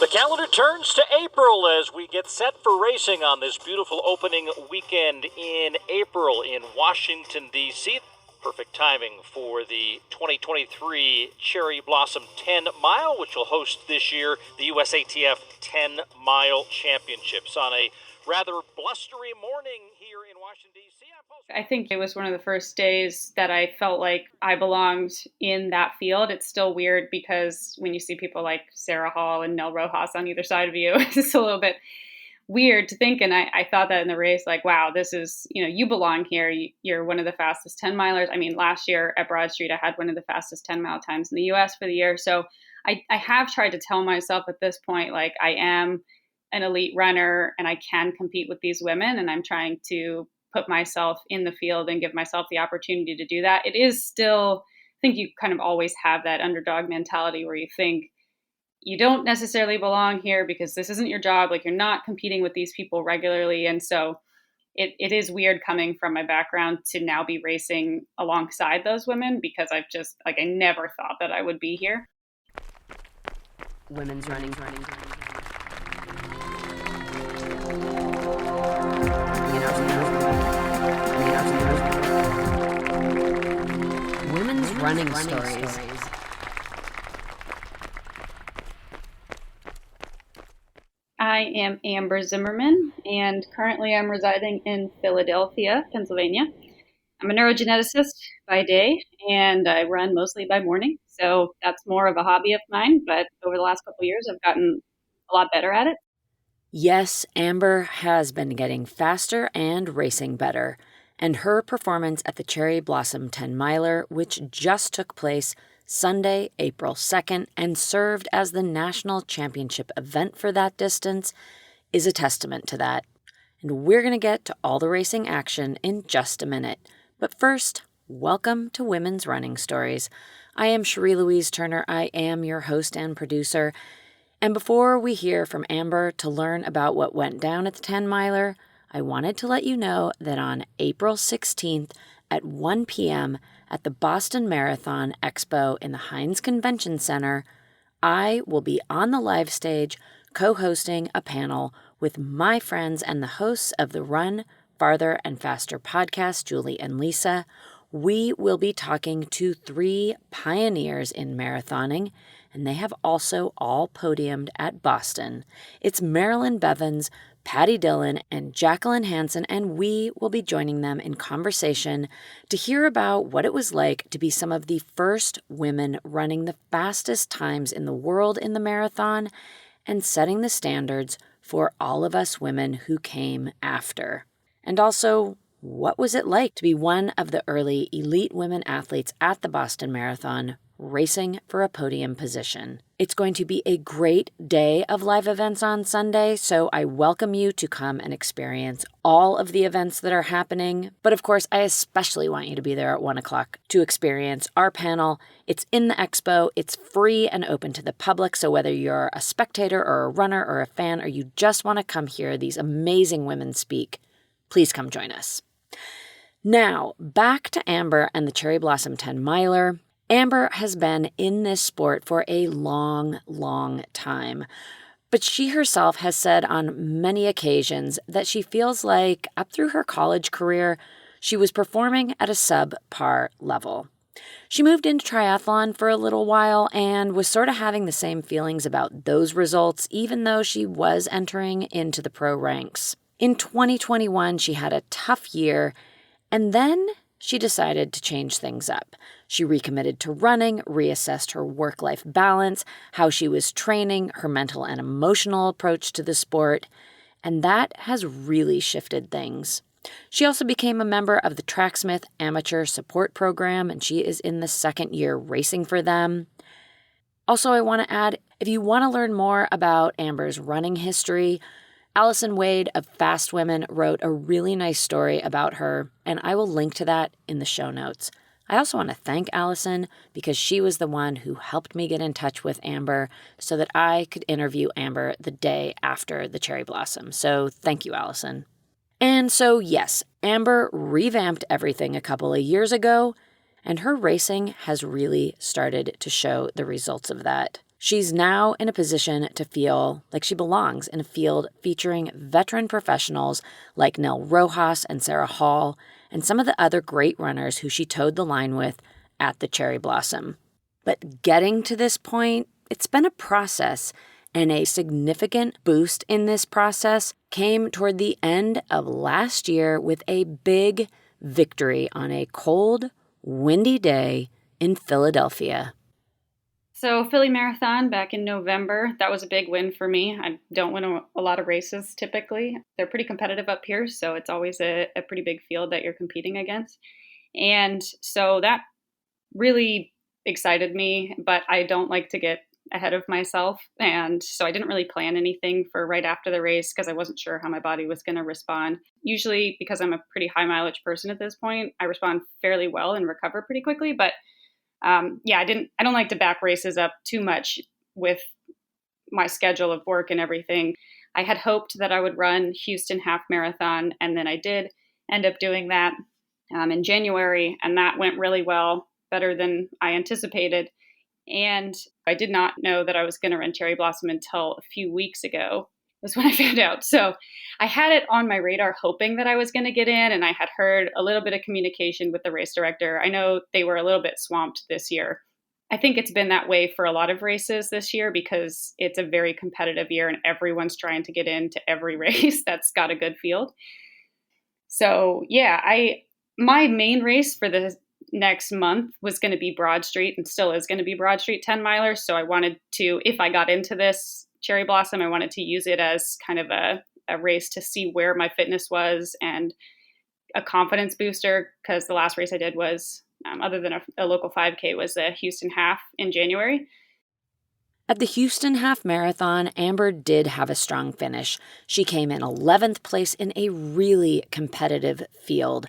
The calendar turns to April as we get set for racing on this beautiful opening weekend in April in Washington, D.C. Perfect timing for the 2023 Cherry Blossom 10 Mile, which will host this year the USATF 10 Mile Championships on a rather blustery morning here in Washington, D.C. I think it was one of the first days that I felt like I belonged in that field. It's still weird because when you see people like Sarah Hall and Nell Rojas on either side of you, it's a little bit weird to think. And I thought that in the race, like, wow, this is, you belong here. You're one of the fastest 10 milers. I mean, last year at Broad Street, I had one of the fastest 10 mile times in the US for the year. So I have tried to tell myself at this point, like, I am an elite runner and I can compete with these women. And I'm trying to put myself in the field and give myself the opportunity to do that. It is still, I think you kind of always have that underdog mentality where you think you don't necessarily belong here because this isn't your job. Like, you're not competing with these people regularly. And so it is weird coming from my background to now be racing alongside those women because I've just, like, I never thought that I would be here. Women's running. Women's running stories. I am Amber Zimmerman, and currently I'm residing in Philadelphia, Pennsylvania. I'm a neurogeneticist by day, and I run mostly by morning. So that's more of a hobby of mine, but over the last couple of years, I've gotten a lot better at it. Yes, Amber has been getting faster and racing better. And her performance at the Cherry Blossom 10 Miler, which just took place Sunday, April 2nd, and served as the national championship event for that distance, is a testament to that. And we're going to get to all the racing action in just a minute. But first, welcome to Women's Running Stories. I am Cherie Louise Turner. I am your host and producer. And before we hear from Amber to learn about what went down at the 10 Miler, I wanted to let you know that on April 16th at 1 p.m. at the Boston Marathon Expo in the Heinz Convention Center, I will be on the live stage co-hosting a panel with my friends and the hosts of the Run Farther and Faster podcast, Julie and Lisa. We will be talking to 3 pioneers in marathoning, and they have also all podiumed at Boston. It's Marilyn Bevans, Patty Dillon, and Jacqueline Hansen, and we will be joining them in conversation to hear about what it was like to be some of the first women running the fastest times in the world in the marathon and setting the standards for all of us women who came after. And also, what was it like to be one of the early elite women athletes at the Boston Marathon, racing for a podium position? It's going to be a great day of live events on Sunday, so I welcome you to come and experience all of the events that are happening. But of course, I especially want you to be there at 1 o'clock to experience our panel. It's in the expo. It's free and open to the public, so whether you're a spectator or a runner or a fan, or you just want to come hear these amazing women speak, please come join us. Now, back to Amber and the Cherry Blossom 10 Miler. Amber has been in this sport for a long, long time, but she herself has said on many occasions that she feels like up through her college career, she was performing at a subpar level. She moved into triathlon for a little while and was sort of having the same feelings about those results, even though she was entering into the pro ranks. In 2021, she had a tough year, and then she decided to change things up. She recommitted to running, reassessed her work-life balance, how she was training, her mental and emotional approach to the sport, and that has really shifted things. She also became a member of the Tracksmith Amateur Support Program, and she is in the 2nd year racing for them. Also, I want to add, if you want to learn more about Amber's running history, Allison Wade of Fast Women wrote a really nice story about her, and I will link to that in the show notes. I also want to thank Allison because she was the one who helped me get in touch with Amber so that I could interview Amber the day after the Cherry Blossom. So thank you, Allison. And so, yes, Amber revamped everything a couple of years ago, and her racing has really started to show the results of that. She's now in a position to feel like she belongs in a field featuring veteran professionals like Nell Rojas and Sarah Hall, and some of the other great runners who she towed the line with at the Cherry Blossom. But getting to this point, it's been a process, and a significant boost in this process came toward the end of last year with a big victory on a cold, windy day in Philadelphia. So Philly Marathon back in November, that was a big win for me. I don't win a lot of races typically. They're pretty competitive up here, so it's always a pretty big field that you're competing against. And so that really excited me, but I don't like to get ahead of myself. And so I didn't really plan anything for right after the race because I wasn't sure how my body was going to respond. Usually, because I'm a pretty high mileage person at this point, I respond fairly well and recover pretty quickly. But I don't like to back races up too much with my schedule of work and everything. I had hoped that I would run Houston half marathon, and then I did end up doing that in January, and that went really well, better than I anticipated. And I did not know that I was going to run Cherry Blossom until a few weeks ago was when I found out. So I had it on my radar hoping that I was going to get in, and I had heard a little bit of communication with the race director. I know they were a little bit swamped this year. I think it's been that way for a lot of races this year because it's a very competitive year and everyone's trying to get into every race that's got a good field. So my main race for the next month was going to be Broad Street and still is going to be Broad Street 10 milers. So I wanted to, if I got into this Cherry Blossom, I wanted to use it as kind of a race to see where my fitness was and a confidence booster, because the last race I did was, other than a local 5K, was the Houston Half in January. At the Houston Half Marathon, Amber did have a strong finish. She came in 11th place in a really competitive field,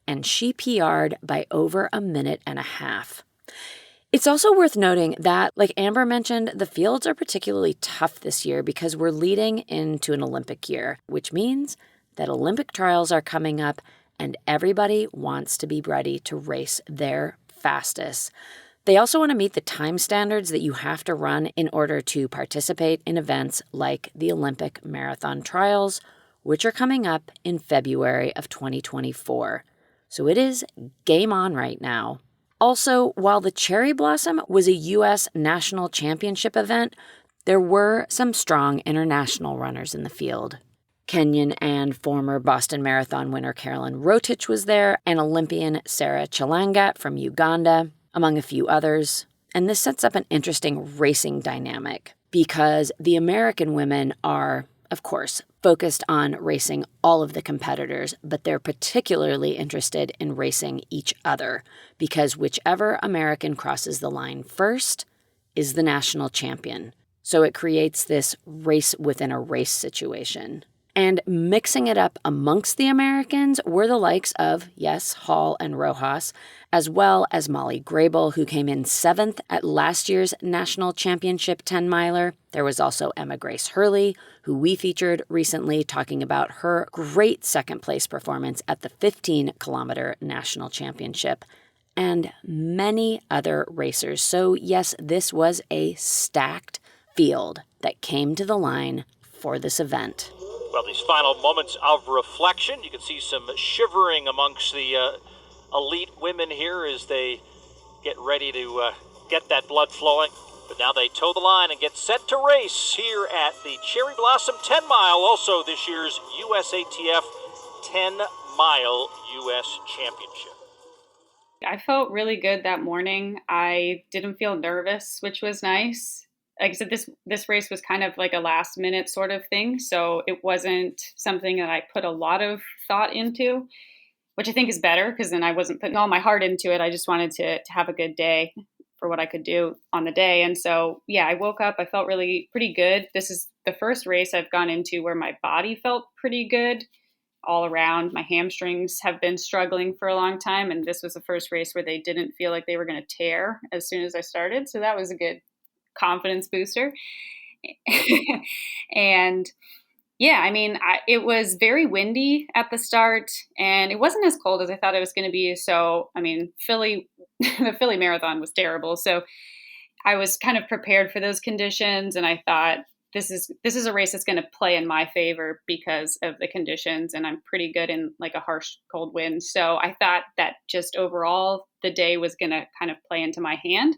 and she PR'd by over a minute and a half. It's also worth noting that, like Amber mentioned, the fields are particularly tough this year because we're leading into an Olympic year, which means that Olympic trials are coming up and everybody wants to be ready to race their fastest. They also want to meet the time standards that you have to run in order to participate in events like the Olympic Marathon Trials, which are coming up in February of 2024. So it is game on right now. Also, while the Cherry Blossom was a U.S. National Championship event, there were some strong international runners in the field. Kenyan and former Boston Marathon winner Carolyn Rotich was there, and Olympian Sarah Chelangat from Uganda, among a few others. And this sets up an interesting racing dynamic because the American women are, of course, focused on racing all of the competitors, but they're particularly interested in racing each other because whichever American crosses the line first is the national champion. So it creates this race within a race situation. And mixing it up amongst the Americans were the likes of, yes, Hall and Rojas, as well as Molly Grable, who came in 7th at last year's National Championship 10-miler. There was also Emma Grace Hurley, who we featured recently talking about her great second-place performance at the 15-kilometer National Championship, and many other racers. So, yes, this was a stacked field that came to the line for this event. Well, these final moments of reflection, you can see some shivering amongst the elite women here as they get ready to get that blood flowing. But now they toe the line and get set to race here at the Cherry Blossom 10 mile, also this year's USATF 10-mile U.S. Championship. I felt really good that morning. I didn't feel nervous, which was nice. Like I said, this race was kind of like a last minute sort of thing. So it wasn't something that I put a lot of thought into, which I think is better because then I wasn't putting all my heart into it. I just wanted to have a good day for what I could do on the day. And so, I woke up, I felt pretty good. This is the first race I've gone into where my body felt pretty good all around. My hamstrings have been struggling for a long time. And this was the first race where they didn't feel like they were going to tear as soon as I started. So that was a good confidence booster. And it was very windy at the start and it wasn't as cold as I thought it was going to be. So, the Philly Marathon was terrible. So I was kind of prepared for those conditions, and I thought this is a race that's going to play in my favor because of the conditions, and I'm pretty good in like a harsh cold wind. So I thought that just overall the day was going to kind of play into my hand.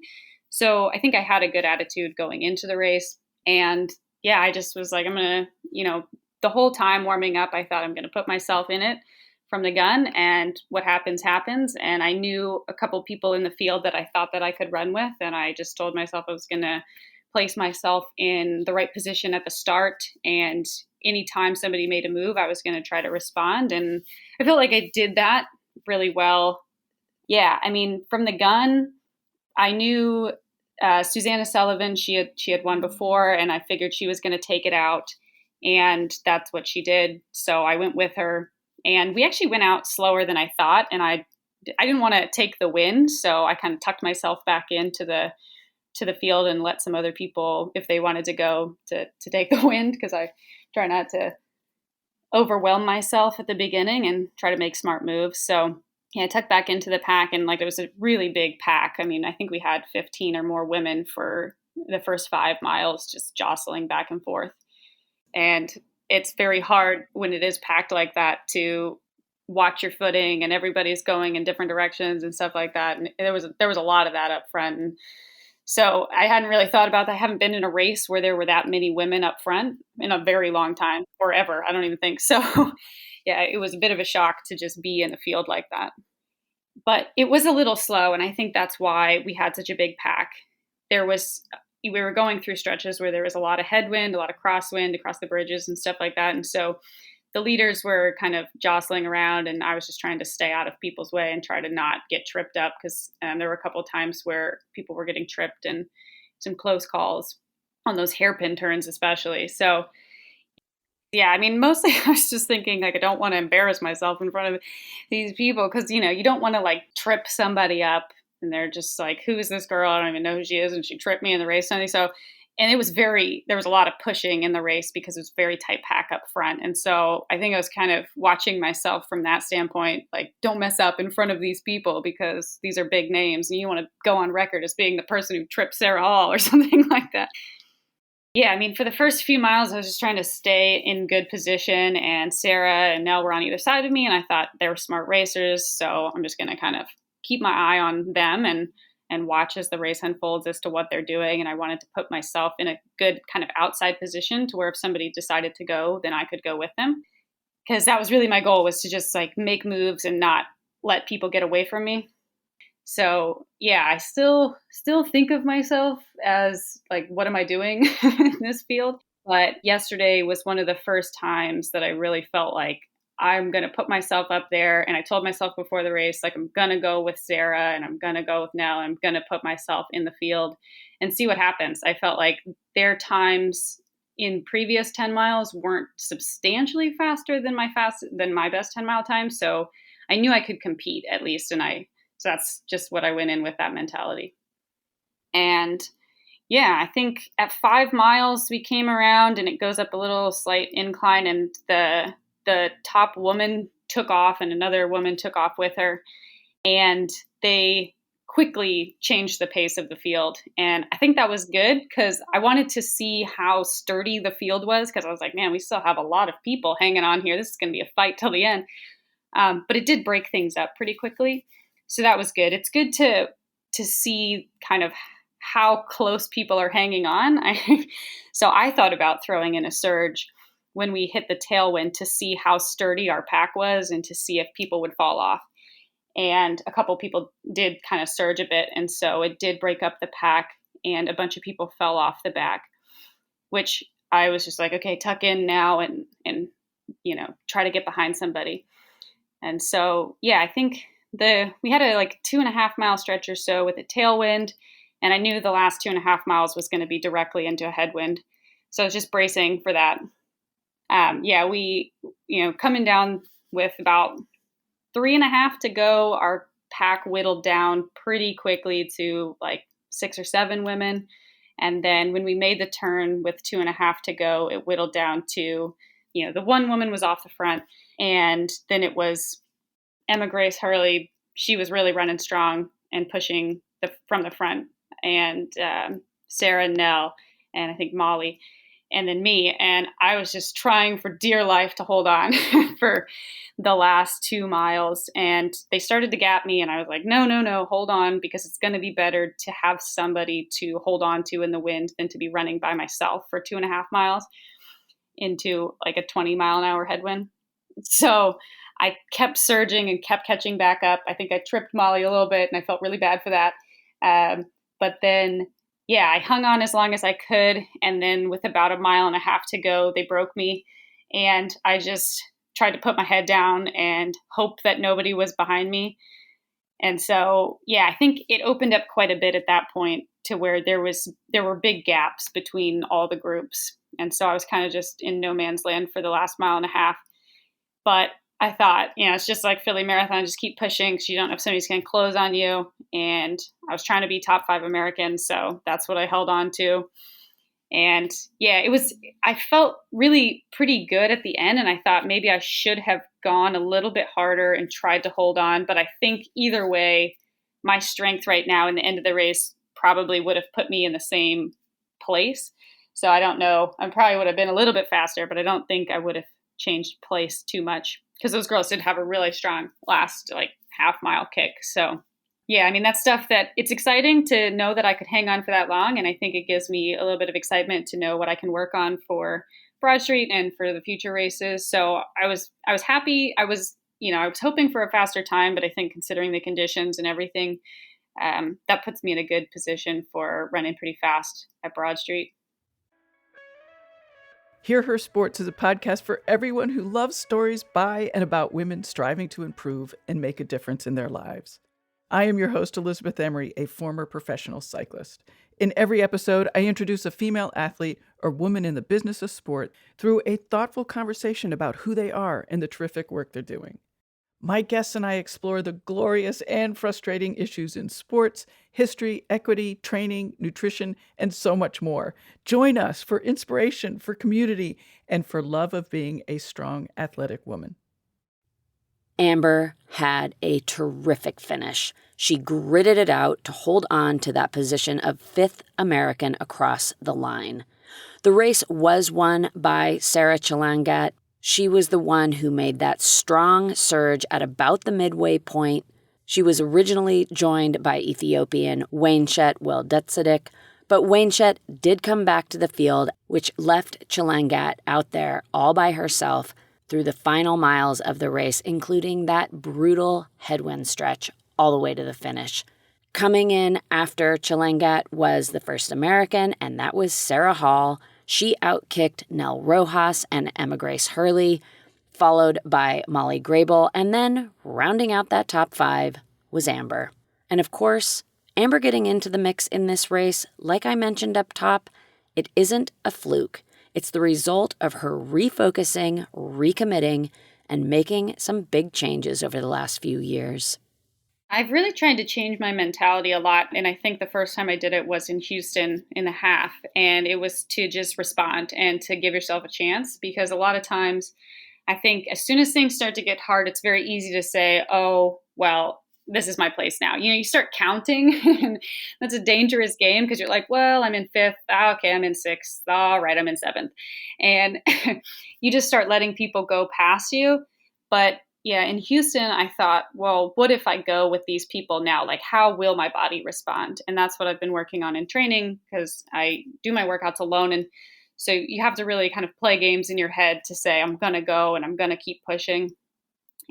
So I think I had a good attitude going into the race. And yeah, I just was like, I'm going to, the whole time warming up, I thought I'm going to put myself in it from the gun, and what happens, happens. And I knew a couple people in the field that I thought that I could run with. And I just told myself I was going to place myself in the right position at the start. And anytime somebody made a move, I was going to try to respond. And I feel like I did that really well. Yeah. I mean, from the gun, I knew Susanna Sullivan, she had won before, and I figured she was going to take it out. And that's what she did. So I went with her, and we actually went out slower than I thought. And I didn't want to take the wind. So I kind of tucked myself back into the field and let some other people, if they wanted to go, to take the wind, because I try not to overwhelm myself at the beginning and try to make smart moves. So yeah, I tucked back into the pack, and like it was a really big pack. I mean, I think we had 15 or more women for the first 5 miles, just jostling back and forth. And it's very hard when it is packed like that to watch your footing, and everybody's going in different directions and stuff like that. And there was a lot of that up front. And so I hadn't really thought about that. I haven't been in a race where there were that many women up front in a very long time, or ever. I don't even think so. Yeah, it was a bit of a shock to just be in a field like that. But it was a little slow, and I think that's why we had such a big pack. We were going through stretches where there was a lot of headwind, a lot of crosswind across the bridges and stuff like that. And so the leaders were kind of jostling around, and I was just trying to stay out of people's way and try to not get tripped up, because there were a couple of times where people were getting tripped, and some close calls on those hairpin turns especially. So yeah, I mean, mostly I was just thinking, like, I don't want to embarrass myself in front of these people, because, you don't want to like trip somebody up and they're just like, who is this girl? I don't even know who she is. And she tripped me in the race. Something. So, and there was a lot of pushing in the race because it was very tight pack up front. And so I think I was kind of watching myself from that standpoint, like, don't mess up in front of these people because these are big names and you want to go on record as being the person who tripped Sarah Hall or something like that. Yeah, I mean, for the first few miles, I was just trying to stay in good position, and Sarah and Nell were on either side of me, and I thought they were smart racers, so I'm just going to kind of keep my eye on them and watch as the race unfolds as to what they're doing. And I wanted to put myself in a good kind of outside position to where if somebody decided to go, then I could go with them, because that was really my goal, was to just like make moves and not let people get away from me. So yeah, I still think of myself as like, what am I doing in this field? But yesterday was one of the first times that I really felt like I'm going to put myself up there. And I told myself before the race, like, I'm going to go with Sarah and I'm going to go with Nell. I'm going to put myself in the field and see what happens. I felt like their times in previous 10 miles weren't substantially faster than my best 10-mile time. So I knew I could compete at least. So that's just what I went in with, that mentality. And yeah, I think at 5 miles we came around and it goes up a little slight incline, and the top woman took off and another woman took off with her, and they quickly changed the pace of the field. And I think that was good because I wanted to see how sturdy the field was, because I was like, man, we still have a lot of people hanging on here. This is going to be a fight till the end. But it did break things up pretty quickly. So that was good. It's good to see kind of how close people are hanging on. So I thought about throwing in a surge when we hit the tailwind to see how sturdy our pack was and to see if people would fall off. And a couple people did kind of surge a bit. And so it did break up the pack, and a bunch of people fell off the back, which I was just like, okay, tuck in now and try to get behind somebody. And so, yeah, I think we had a 2.5 mile stretch or so with a tailwind, and I knew the last 2.5 miles was going to be directly into a headwind. So I was just bracing for that. We, coming down with about 3.5 to go, our pack whittled down pretty quickly to like 6 or 7 women. And then when we made the turn with 2.5 to go, it whittled down to, the one woman was off the front, and then it was Emma Grace Hurley. She was really running strong and pushing from the front and Sarah, Nell, and I think Molly, and then me. And I was just trying for dear life to hold on for the last 2 miles. And they started to gap me, and I was like, no, hold on, because it's going to be better to have somebody to hold on to in the wind than to be running by myself for 2.5 miles into like a 20-mile-an-hour headwind. So I kept surging and kept catching back up. I think I tripped Molly a little bit, and I felt really bad for that. But then, yeah, I hung on as long as I could. And then with about 1.5 miles to go, they broke me. And I just tried to put my head down and hope that nobody was behind me. And so, yeah, I think it opened up quite a bit at that point to where there were big gaps between all the groups. And so I was kind of just in no man's land for the last 1.5 miles. But I thought, it's just like Philly Marathon, just keep pushing because you don't know if somebody's going to close on you. And I was trying to be top 5 American, so that's what I held on to. And yeah, I felt really pretty good at the end, and I thought maybe I should have gone a little bit harder and tried to hold on. But I think either way, my strength right now in the end of the race probably would have put me in the same place. So I don't know. I probably would have been a little bit faster, but I don't think I would have changed place too much because those girls did have a really strong last like half-mile kick. So yeah, I mean, that's stuff that it's exciting to know that I could hang on for that long. And I think it gives me a little bit of excitement to know what I can work on for Broad Street and for the future races. So I was happy. I was hoping for a faster time, but I think considering the conditions and everything, that puts me in a good position for running pretty fast at Broad Street. Hear Her Sports is a podcast for everyone who loves stories by and about women striving to improve and make a difference in their lives. I am your host, Elizabeth Emery, a former professional cyclist. In every episode, I introduce a female athlete or woman in the business of sport through a thoughtful conversation about who they are and the terrific work they're doing. My guests and I explore the glorious and frustrating issues in sports, history, equity, training, nutrition, and so much more. Join us for inspiration, for community, and for love of being a strong, athletic woman. Amber had a terrific finish. She gritted it out to hold on to that position of 5th American across the line. The race was won by Sarah Chalangat. She was the one who made that strong surge at about the midway point. She was originally joined by Ethiopian Wainshet Weldetsadik, but Wainshet did come back to the field, which left Chalangat out there all by herself through the final miles of the race, including that brutal headwind stretch all the way to the finish. Coming in after Chalangat was the first American, and that was Sarah Hall. She outkicked Nell Rojas and Emma Grace Hurley, followed by Molly Grable, and then rounding out that top 5 was Amber. And of course, Amber getting into the mix in this race, like I mentioned up top, it isn't a fluke. It's the result of her refocusing, recommitting, and making some big changes over the last few years. I've really tried to change my mentality a lot. And I think the first time I did it was in Houston in the half. And it was to just respond and to give yourself a chance. Because a lot of times, I think as soon as things start to get hard, it's very easy to say, oh, well, this is my place now. You start counting, and that's a dangerous game because you're like, well, I'm in 5th. Okay, I'm in 6th. All right, I'm in 7th. And you just start letting people go past you. But yeah, in Houston, I thought, well, what if I go with these people now? Like, how will my body respond? And that's what I've been working on in training because I do my workouts alone. And so you have to really kind of play games in your head to say, I'm going to go and I'm going to keep pushing.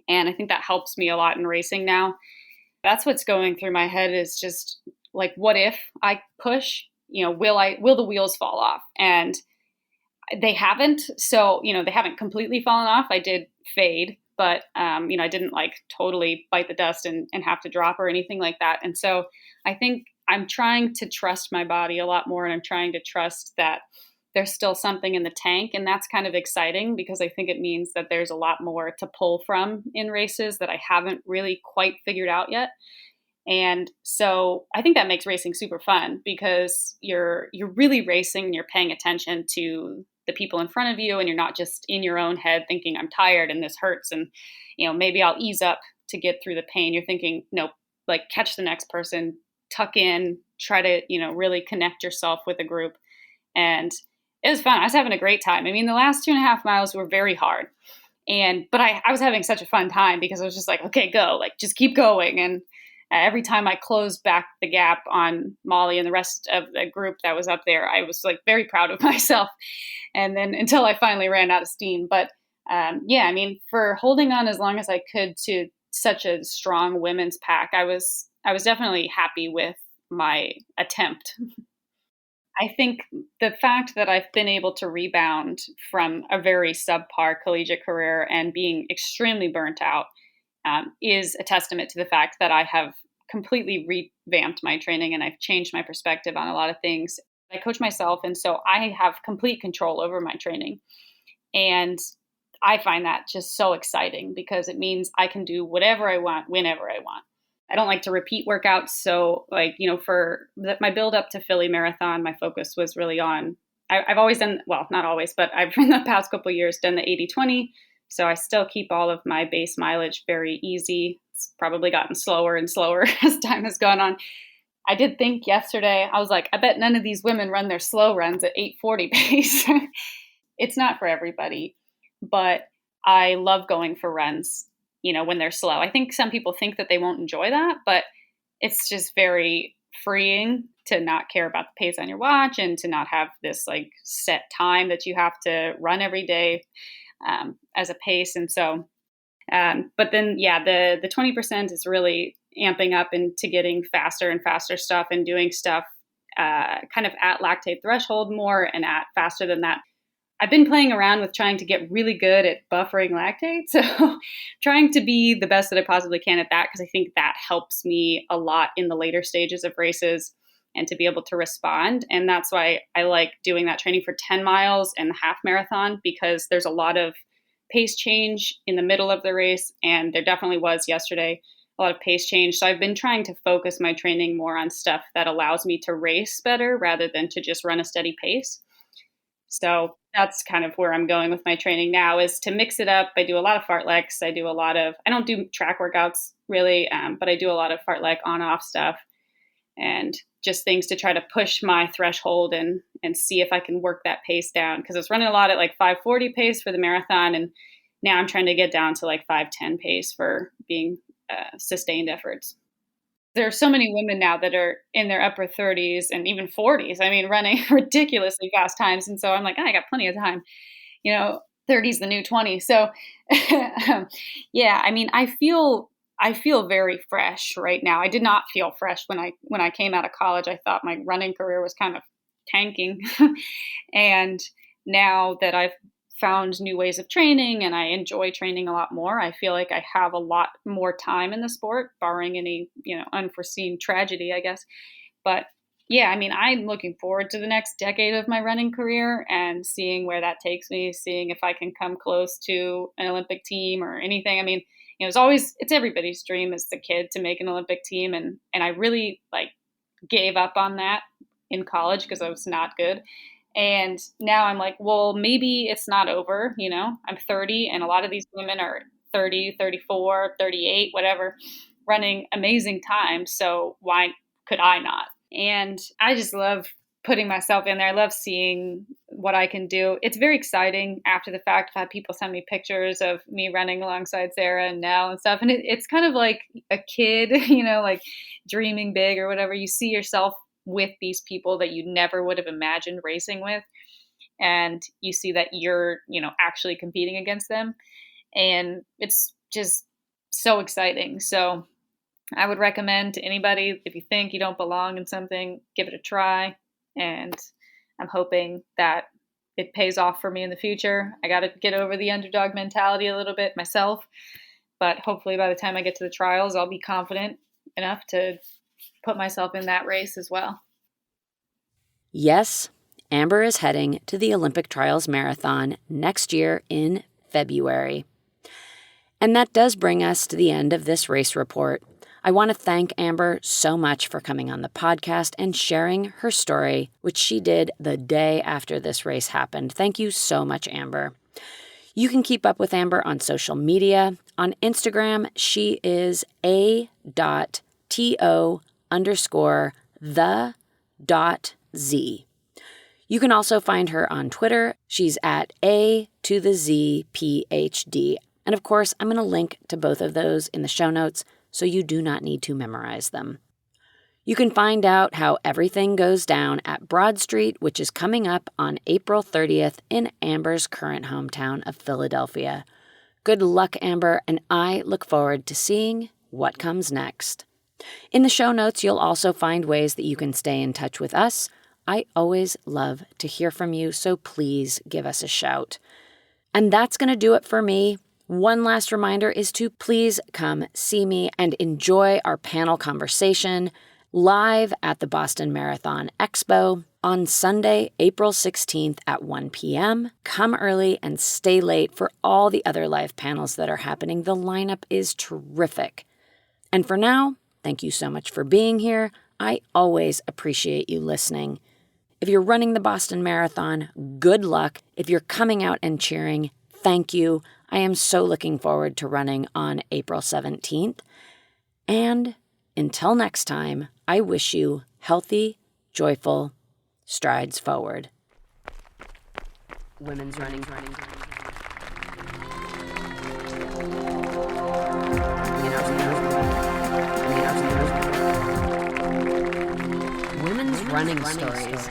And I think that helps me a lot in racing now. That's what's going through my head is just like, what if I push? Will the wheels fall off? And they haven't. So, they haven't completely fallen off. I did fade, but, I didn't like totally bite the dust and have to drop or anything like that. And so I think I'm trying to trust my body a lot more, and I'm trying to trust that there's still something in the tank. And that's kind of exciting because I think it means that there's a lot more to pull from in races that I haven't really quite figured out yet. And so I think that makes racing super fun because you're really racing and you're paying attention to the people in front of you, and you're not just in your own head thinking I'm tired and this hurts and maybe I'll ease up to get through the pain. You're thinking, no, like catch the next person, tuck in, try to, really connect yourself with a group. And it was fun. I was having a great time. I mean, the last 2.5 miles were very hard. But I was having such a fun time because I was just like, okay, go, like, just keep going. And every time I closed back the gap on Molly and the rest of the group that was up there, I was like very proud of myself. And then until I finally ran out of steam. But I mean, for holding on as long as I could to such a strong women's pack, I was definitely happy with my attempt. I think the fact that I've been able to rebound from a very subpar collegiate career and being extremely burnt out is a testament to the fact that I have completely revamped my training and I've changed my perspective on a lot of things. I coach myself, and so I have complete control over my training. And I find that just so exciting because it means I can do whatever I want, whenever I want. I don't like to repeat workouts. So for my build up to Philly Marathon, my focus was really on, I've always done, well, not always, but I've in the past couple of years done the 80-20. So I still keep all of my base mileage very easy. It's probably gotten slower and slower as time has gone on. I did think yesterday, I was like, I bet none of these women run their slow runs at 8:40 pace. It's not for everybody, but I love going for runs, when they're slow. I think some people think that they won't enjoy that, but it's just very freeing to not care about the pace on your watch and to not have this like set time that you have to run every day as a pace. And so, but then, the 20% is really amping up into getting faster and faster stuff and doing stuff kind of at lactate threshold more and at faster than that. I've been playing around with trying to get really good at buffering lactate. So trying to be the best that I possibly can at that, because I think that helps me a lot in the later stages of races and to be able to respond. And that's why I like doing that training for 10 miles and the half marathon, because there's a lot of pace change in the middle of the race. And there definitely was yesterday a lot of pace change. So I've been trying to focus my training more on stuff that allows me to race better rather than to just run a steady pace. So that's kind of where I'm going with my training now, is to mix it up. I do a lot of fartleks. I don't do track workouts really, but I do a lot of fartlek on-off stuff and just things to try to push my threshold and see if I can work that pace down. Because I was running a lot at like 5:40 pace for the marathon, and now I'm trying to get down to like 5:10 pace for being sustained efforts. There are so many women now that are in their upper 30s and even 40s. I mean, running ridiculously fast times. And so I'm like, I got plenty of time. 30 is the new 20. So I mean, I feel very fresh right now. I did not feel fresh when I came out of college. I thought my running career was kind of tanking. And now that I've found new ways of training and I enjoy training a lot more, I feel like I have a lot more time in the sport, barring any, unforeseen tragedy, I guess. But I mean, I'm looking forward to the next decade of my running career and seeing where that takes me, seeing if I can come close to an Olympic team or anything. I mean, it's everybody's dream as a kid to make an Olympic team. And I really gave up on that in college because I was not good. And now I'm like, well, maybe it's not over. I'm 30 and a lot of these women are 30, 34, 38, whatever, running amazing times. So why could I not? And I just love putting myself in there. I love seeing what I can do. It's very exciting after the fact. I've had people send me pictures of me running alongside Sarah and Nell and stuff. And it's kind of like a kid, like dreaming big or whatever. You see yourself with these people that you never would have imagined racing with. And you see that you're, actually competing against them. And it's just so exciting. So I would recommend to anybody, if you think you don't belong in something, give it a try. And I'm hoping that it pays off for me in the future. I got to get over the underdog mentality a little bit myself. But hopefully by the time I get to the trials, I'll be confident enough to put myself in that race as well. Yes, Amber is heading to the Olympic Trials Marathon next year in February. And that does bring us to the end of this race report. I want to thank Amber so much for coming on the podcast and sharing her story, which she did the day after this race happened. Thank you so much, Amber. You can keep up with Amber on social media. On Instagram, she is a.to_. _the.z. You can also find her on Twitter. She's at A_PhD. And of course, I'm going to link to both of those in the show notes, so you do not need to memorize them. You can find out how everything goes down at Broad Street, which is coming up on April 30th in Amber's current hometown of Philadelphia. Good luck, Amber, and I look forward to seeing what comes next. In the show notes, you'll also find ways that you can stay in touch with us. I always love to hear from you, so please give us a shout. And that's going to do it for me. One last reminder is to please come see me and enjoy our panel conversation live at the Boston Marathon Expo on Sunday, April 16th at 1 p.m. Come early and stay late for all the other live panels that are happening. The lineup is terrific. And for now, thank you so much for being here. I always appreciate you listening. If you're running the Boston Marathon, good luck. If you're coming out and cheering, thank you. I am so looking forward to running on April 17th. And until next time, I wish you healthy, joyful strides forward. Women's running. Women's running stories.